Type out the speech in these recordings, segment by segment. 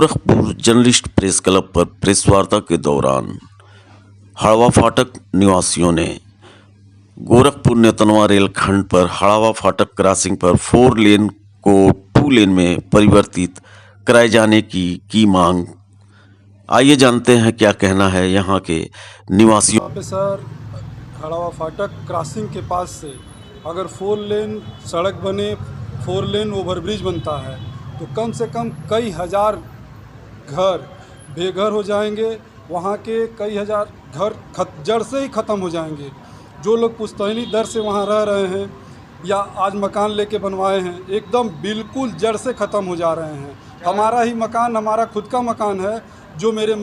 Gorakhpur journalist press club पर press वार्ता के दौरान हड़वा फाटक निवासियों ने गोरखपुर नेतनवा रेलखंड पर हड़वा फाटक क्रॉसिंग पर 4 लेन को 2 लेन में परिवर्तित कराए जाने की मांग। आइए जानते हैं क्या कहना है यहाँ के निवासियों। पे सर, हड़वा फाटक क्रॉसिंग के पास से अगर 4 लेन सड़क बने, 4 लेन ओवरब्रिज बनता है तो कम से कम कई हज़ार घर बेघर हो जाएंगे। वहाँ के कई हज़ार घर जड़ से ही ख़त्म हो जाएंगे। जो लोग पुश्तैनी दर से वहाँ रह रहे हैं या आज मकान लेके बनवाए हैं, एकदम बिल्कुल जड़ से ख़त्म हो जा रहे हैं। हमारा ही मकान, हमारा खुद का मकान है, जो मेरा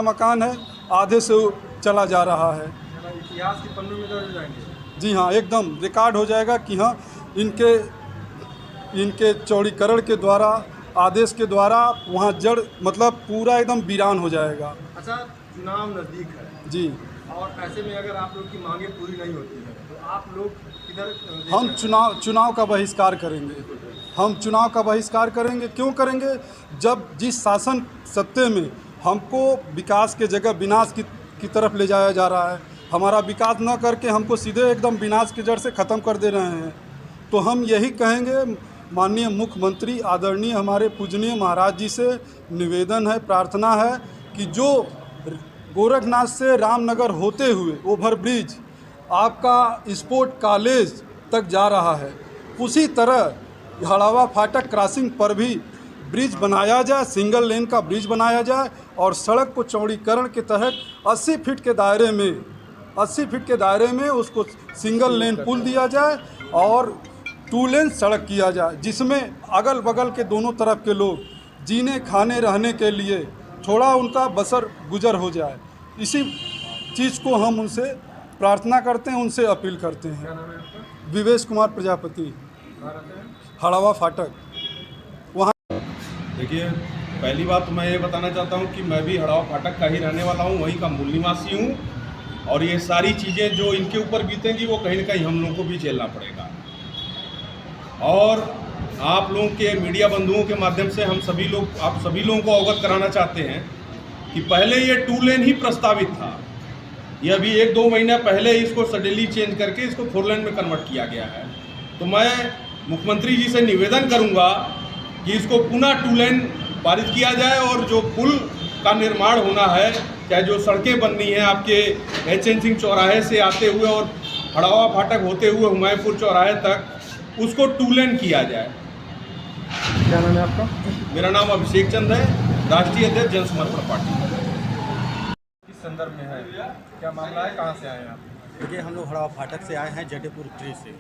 मकान है आधे से चला जा रहा है। इतिहास के पन्नों में दर्ज हो जाएंगे। जी हाँ, एकदम रिकॉर्ड हो जाएगा कि हाँ, इनके चौड़ीकरण के द्वारा, आदेश के द्वारा वहाँ जड़ मतलब पूरा एकदम वीरान हो जाएगा। अच्छा, चुनाव नज़दीक है जी, और ऐसे में अगर आप लोग की मांगे पूरी नहीं होती है तो आप लोग किधर? हम चुनाव का बहिष्कार करेंगे। हम चुनाव का बहिष्कार करेंगे। क्यों करेंगे? जब जिस शासन सत्ते में हमको विकास के जगह विनाश की तरफ ले जाया जा रहा है, हमारा विकास न करके हमको सीधे एकदम विनाश की जड़ से ख़त्म कर दे रहे हैं, तो हम यही कहेंगे। माननीय मुख्यमंत्री आदरणीय हमारे पूजनीय महाराज जी से निवेदन है, प्रार्थना है कि जो गोरखनाथ से रामनगर होते हुए ओवरब्रिज आपका स्पोर्ट कॉलेज तक जा रहा है, उसी तरह हड़वा फाटक क्रॉसिंग पर भी ब्रिज बनाया जाए, सिंगल लेन का ब्रिज बनाया जाए और सड़क को चौड़ीकरण के तहत 80 फीट के दायरे में उसको सिंगल लेन पुल दिया जाए और 2 लेन सड़क किया जाए, जिसमें अगल बगल के दोनों तरफ के लोग जीने खाने रहने के लिए थोड़ा उनका बसर गुजर हो जाए। इसी चीज़ को हम उनसे प्रार्थना करते हैं, उनसे अपील करते हैं। क्या नाम है आपका? विवेश कुमार प्रजापति, हड़वा फाटक। देखिए, पहली बात तो मैं ये बताना चाहता हूँ कि मैं भी हड़वा फाटक का ही रहने वाला हूँ, वहीं का मूल निवासी हूँ और ये सारी चीज़ें जो इनके ऊपर बीतेंगी वो कहीं ना कहीं हम लोगों को भी झेलना पड़ेगा। और आप लोगों के मीडिया बंधुओं के माध्यम से आप सभी लोगों को अवगत कराना चाहते हैं कि पहले ये 2 लेन ही प्रस्तावित था। ये अभी 1-2 महीने पहले इसको सडनली चेंज करके इसको 4 लेन में कन्वर्ट किया गया है। तो मैं मुख्यमंत्री जी से निवेदन करूंगा कि इसको पुनः 2 लेन पारित किया जाए और जो पुल का निर्माण होना है, चाहे जो सड़कें बननी है आपके HN सिंह चौराहे से आते हुए और हड़वा फाटक होते हुए हुमायूंपुर चौराहे तक, उसको 2 लेन किया जाए। क्या नाम है आपका? मेरा नाम अभिषेक चंद है, राष्ट्रीय अध्यक्ष जन समर्पण पार्टी। किस संदर्भ में है, क्या मामला है, कहाँ से आए हैं आप? देखिए, हम लोग हड़वा फाटक से आए हैं, जडेपुर ट्री से।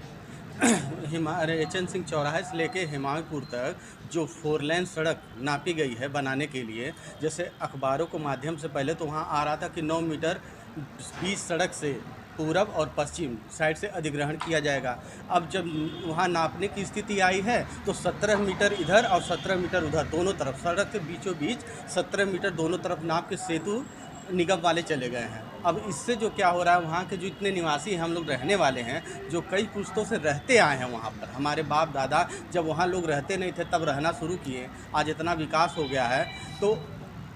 HN सिंह चौराहे से लेके हुमायूंपुर तक जो 4 लेन सड़क नापी गई है बनाने के लिए, जैसे अखबारों के माध्यम से पहले तो वहाँ आ रहा था कि 9 मीटर बीच सड़क से पूरब और पश्चिम साइड से अधिग्रहण किया जाएगा। अब जब वहाँ नापने की स्थिति आई है तो 17 मीटर इधर और 17 मीटर उधर, दोनों तरफ सड़क के बीचों बीच 17 मीटर दोनों तरफ नाप के सेतु निगम वाले चले गए हैं। अब इससे जो क्या हो रहा है, वहाँ के जो इतने निवासी हैं, हम लोग रहने वाले हैं, जो कई पुश्तों से रहते आए हैं वहाँ पर, हमारे बाप दादा जब वहाँ लोग रहते नहीं थे तब रहना शुरू किए, आज इतना विकास हो गया है। तो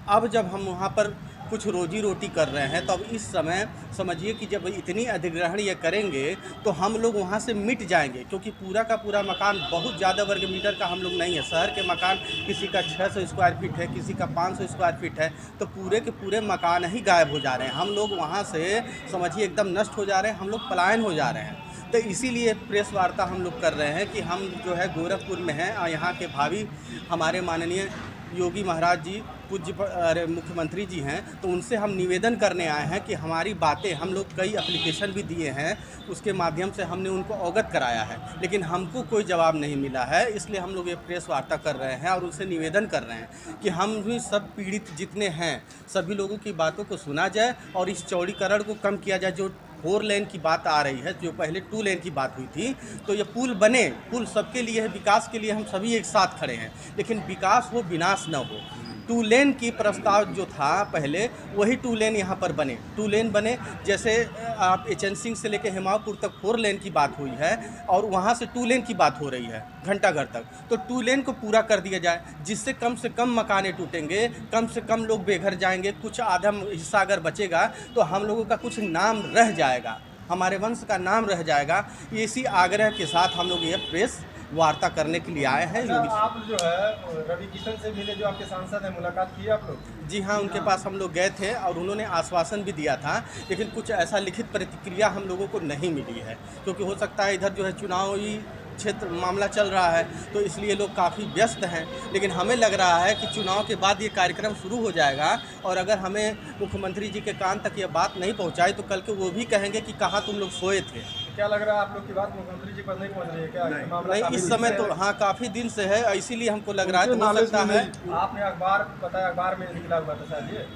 अब जब हम वहाँ पर कुछ रोजी रोटी कर रहे हैं, तो अब इस समय समझिए कि जब इतनी अधिग्रहण ये करेंगे तो हम लोग वहाँ से मिट जाएंगे, क्योंकि पूरा का पूरा मकान बहुत ज़्यादा वर्ग मीटर का हम लोग नहीं है। शहर के मकान किसी का 600 स्क्वायर फीट है, किसी का 500 स्क्वायर फीट है, तो पूरे के पूरे मकान ही गायब हो जा रहे हैं। हम लोग वहाँ से समझिए एकदम नष्ट हो जा रहे हैं, हम लोग पलायन हो जा रहे हैं। तो इसीलिए प्रेस वार्ता हम लोग कर रहे हैं कि हम जो है गोरखपुर में हैं और यहाँ के भावी हमारे माननीय योगी महाराज जी, पूज्य मुख्यमंत्री जी हैं, तो उनसे हम निवेदन करने आए हैं कि हमारी बातें, हम लोग कई एप्लीकेशन भी दिए हैं, उसके माध्यम से हमने उनको अवगत कराया है, लेकिन हमको कोई जवाब नहीं मिला है। इसलिए हम लोग ये प्रेस वार्ता कर रहे हैं और उनसे निवेदन कर रहे हैं कि हम भी सब पीड़ित जितने हैं सभी लोगों की बातों को सुना जाए और इस चौड़ीकरण को कम किया जाए। जो 4 लेन की बात आ रही है, जो पहले 2 लेन की बात हुई थी, तो ये पुल बने, पुल सबके लिए है, विकास के लिए हम सभी एक साथ खड़े हैं, लेकिन विकास हो, विनाश न हो। 2 लेन की प्रस्ताव जो था पहले, वही 2 लेन यहाँ पर बने, 2 लेन बने। जैसे आप एचएन सिंह से लेकर हेमापुर तक 4 लेन की बात हुई है और वहाँ से 2 लेन की बात हो रही है घंटाघर तक। तो 2 लेन को पूरा कर दिया जाए, जिससे कम से कम मकाने टूटेंगे, कम से कम लोग बेघर जाएंगे, कुछ आधा हिस्सा अगर बचेगा तो हम लोगों का कुछ नाम रह जाएगा, हमारे वंश का नाम रह जाएगा। इसी आग्रह के साथ हम लोग ये प्रेस वार्ता करने के लिए आए हैं। अच्छा, आप जो है रवि किशन से मिले, जो आपके सांसद हैं, मुलाकात की आप लोग? जी हाँ, उनके पास हम लोग गए थे और उन्होंने आश्वासन भी दिया था, लेकिन कुछ ऐसा लिखित प्रतिक्रिया हम लोगों को नहीं मिली है, क्योंकि हो सकता है इधर जो है चुनावी क्षेत्र मामला चल रहा है, तो इसलिए लोग काफ़ी व्यस्त हैं। लेकिन हमें लग रहा है कि चुनाव के बाद ये कार्यक्रम शुरू हो जाएगा और अगर हमें मुख्यमंत्री जी के कान तक ये बात नहीं पहुंचाई तो कल के वो भी कहेंगे कि कहाँ तुम लोग सोए थे। क्या लग रहा है, आप लोग की बात मुख्यमंत्री जी पर नहीं पहुंच रही है क्या? मामला नहीं, काफी इस दिन समय से तो है। हाँ काफ़ी दिन से है, इसीलिए हमको लग रहा है तो हो नॉलेज सकता में है। आपने अखबार बताया, अखबार में निकला हुआ था शायद ये?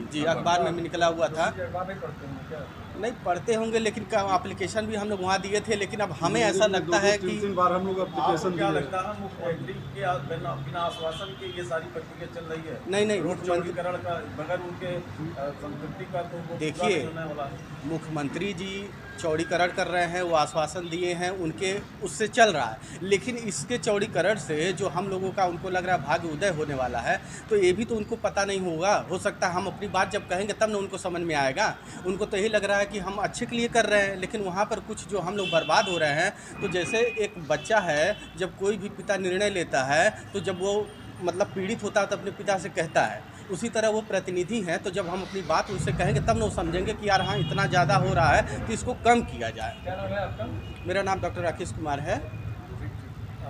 जी अखबार में भी निकला हुआ था। ये अखबार नहीं पढ़ते हैं क्या? नहीं पढ़ते होंगे, लेकिन एप्लीकेशन भी हम लोग वहाँ दिए थे, लेकिन अब हमें ऐसा लगता है कि 3 बार हम लोग एप्लीकेशन क्या दिए। लगता है मुख्यमंत्री के बिना आश्वासन के ये सारी प्रक्रिया चल रही है? नहीं रोड मुख्यमंत्री चौड़ीकरण का बगैर उनके संतृप्ति का तो वो पूरा देखिए, नहीं होने वाला है। मुख्यमंत्री जी चौड़ीकरण कर रहे हैं, वो आश्वासन दिए हैं, उनके उससे चल रहा है। लेकिन इसके चौड़ीकरण से जो हम लोगों का उनको लग रहा है भाग्य उदय होने वाला है, तो ये भी तो उनको पता नहीं होगा। हो सकता है हम अपनी बात जब कहेंगे तब ना उनको समझ में आएगा। उनको तो यही लग रहा है कि हम अच्छे के लिए कर रहे हैं, लेकिन वहाँ पर कुछ जो हम लोग बर्बाद हो रहे हैं। तो जैसे एक बच्चा है, जब कोई भी पिता निर्णय लेता है तो जब वो मतलब पीड़ित होता है तो अपने पिता से कहता है, उसी तरह वो प्रतिनिधि हैं। तो जब हम अपनी बात उनसे कहेंगे तब ना वो समझेंगे कि यार हाँ इतना ज़्यादा हो रहा है तो इसको कम किया जाए। क्या नाम है आपका? मेरा नाम डॉक्टर राकेश कुमार है।